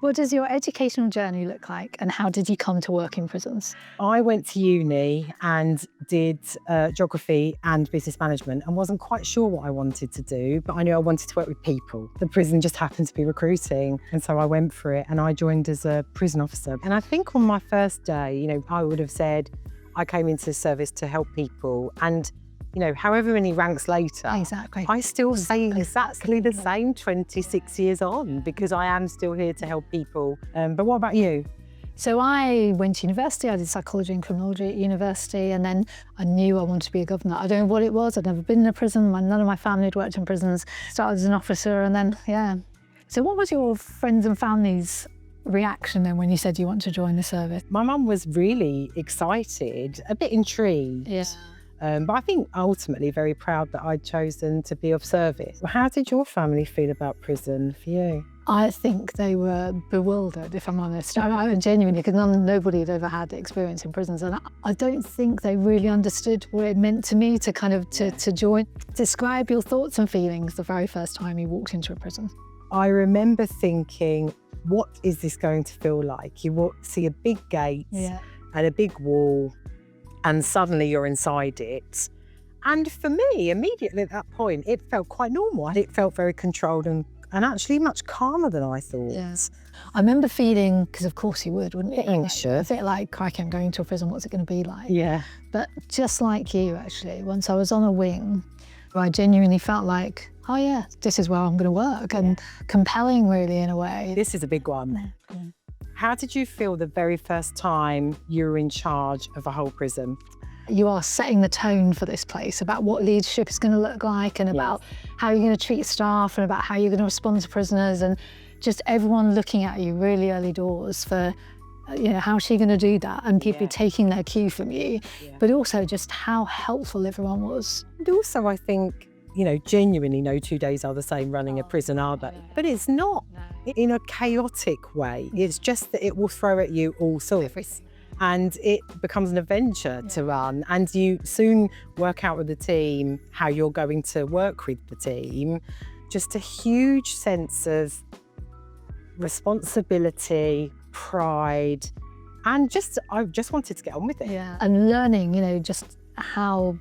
What does your educational journey look like, and how did you come to work in prisons? I went to uni and did geography and business management and wasn't quite sure what I wanted to do, but I knew I wanted to work with people. The prison just happened to be recruiting, and so I went for it and I joined as a prison officer. And I think on my first day, I would have said I came into the service to help people, and however many ranks later, Exactly. I still say exactly the same 26 years on, because I am still here to help people. But what about you? So I went to university, I did psychology and criminology at university, and then I knew I wanted to be a governor. I don't know what it was, I'd never been in a prison, none of my family had worked in prisons, started as an officer, and then, yeah. So what was your friends and family's reaction then when you said you want to join the service? My mum was really excited, a bit intrigued. Yeah. But I think ultimately very proud that I'd chosen to be of service. How did your family feel about prison for you? I think they were bewildered, if I'm honest. I genuinely, because nobody had ever had experience in prisons, and I don't think they really understood what it meant to me to to join. Describe your thoughts and feelings the very first time you walked into a prison. I remember thinking, what is this going to feel like? You see a big gate and a big wall, and suddenly you're inside it. And for me, immediately at that point, it felt quite normal. It felt very controlled and actually much calmer than I thought. Yes. I remember feeling, because of course you would, wouldn't you? Anxious. A bit like, crikey, I'm going to a prison, what's it going to be like? Yeah. But just like you, actually, once I was on a wing, I genuinely felt like, oh yeah, this is where I'm going to work, and compelling really in a way. This is a big one. Yeah. How did you feel the very first time you were in charge of a whole prison? You are setting the tone for this place about what leadership is going to look like, and about how you're going to treat staff, and about how you're going to respond to prisoners, and just everyone looking at you really early doors for, how's she going to do that? And people taking their cue from you, but also just how helpful everyone was. And also I think, genuinely no 2 days are the same running a prison, are they? But it's not in a chaotic way. It's just that it will throw at you all sorts. And it becomes an adventure to run, and you soon work out with the team how you're going to work with the team. Just a huge sense of responsibility, pride, and I just wanted to get on with it. Yeah. And learning, just how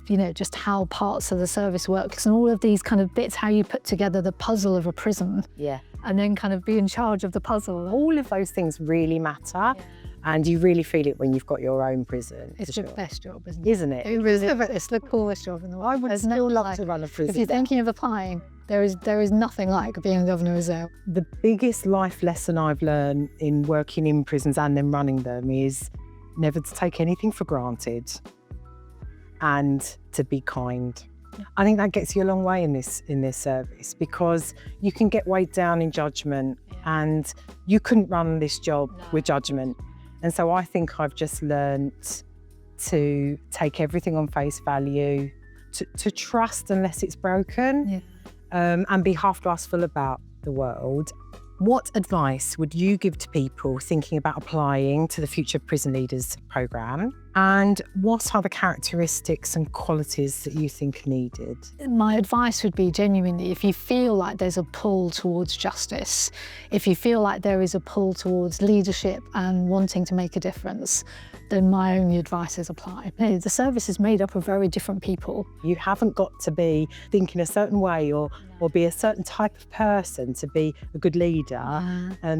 parts of the service works, and all of these kind of bits, how you put together the puzzle of a prison. Yeah. And then kind of be in charge of the puzzle. All of those things really matter. Yeah. And you really feel it when you've got your own prison. It's the best job, isn't it? It's the coolest job in the world. I would still love to run a prison. If you're thinking of applying, there is nothing like being a governor as well. The biggest life lesson I've learned in working in prisons and then running them is never to take anything for granted, and to be kind. I think that gets you a long way in this service, because you can get weighed down in judgment, and you couldn't run this job with judgment. And so I think I've just learnt to take everything on face value, to trust unless it's broken, and be half glass full about the world. What advice would you give to people thinking about applying to the Future Prison Leaders programme? And what are the characteristics and qualities that you think are needed? My advice would be, genuinely, if you feel like there's a pull towards justice, if you feel like there is a pull towards leadership and wanting to make a difference, then my only advice is apply. The service is made up of very different people. You haven't got to be thinking a certain way or be a certain type of person to be a good leader,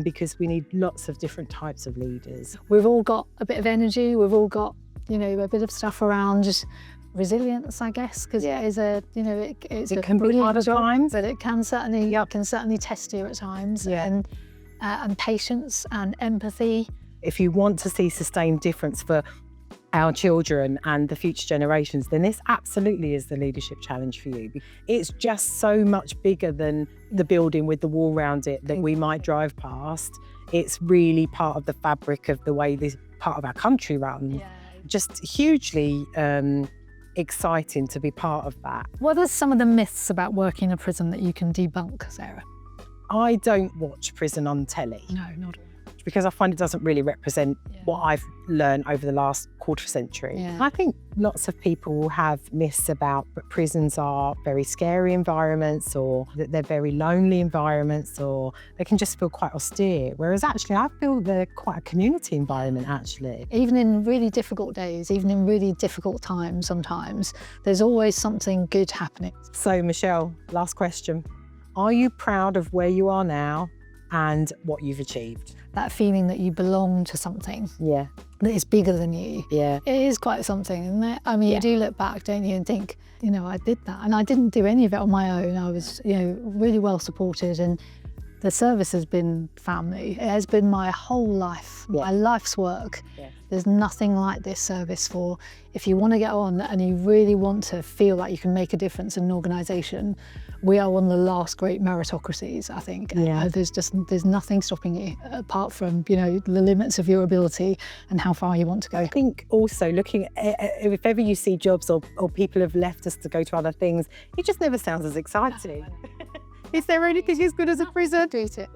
because we need lots of different types of leaders. We've all got a bit of energy, we've all got a bit of stuff around, just resilience, I guess, because it is it can be hard at times, but it can certainly test you at times. And patience and empathy. If you want to see sustained difference for our children and the future generations, then this absolutely is the leadership challenge for you. It's just so much bigger than the building with the wall around it that we might drive past. It's really part of the fabric of the way this part of our country runs. Just hugely exciting to be part of that. What are some of the myths about working in a prison that you can debunk, Sarah? I don't watch prison on telly. No, not at all. because I find it doesn't really represent what I've learned over the last quarter century. Yeah. I think lots of people have myths about that prisons are very scary environments, or that they're very lonely environments, or they can just feel quite austere. Whereas actually I feel they're quite a community environment actually. Even in really difficult days, even in really difficult times sometimes, there's always something good happening. So Michelle, last question. Are you proud of where you are now and what you've achieved? That feeling that you belong to something Yeah. that is bigger than you. Yeah. It is quite something, isn't it? I mean, you do look back, don't you, and think, you know, I did that. And I didn't do any of it on my own. I was, you know, really well supported, and the service has been family. It has been my whole life, my life's work. Yeah. There's nothing like this service for, if you want to get on and you really want to feel like you can make a difference in an organisation, we are one of the last great meritocracies, I think. Yeah. There's nothing stopping you apart from, you know, the limits of your ability and how far you want to go. I think also looking at, if ever you see jobs or people have left us to go to other things, it just never sounds as exciting. Is there anything as good as a prison? Treat it.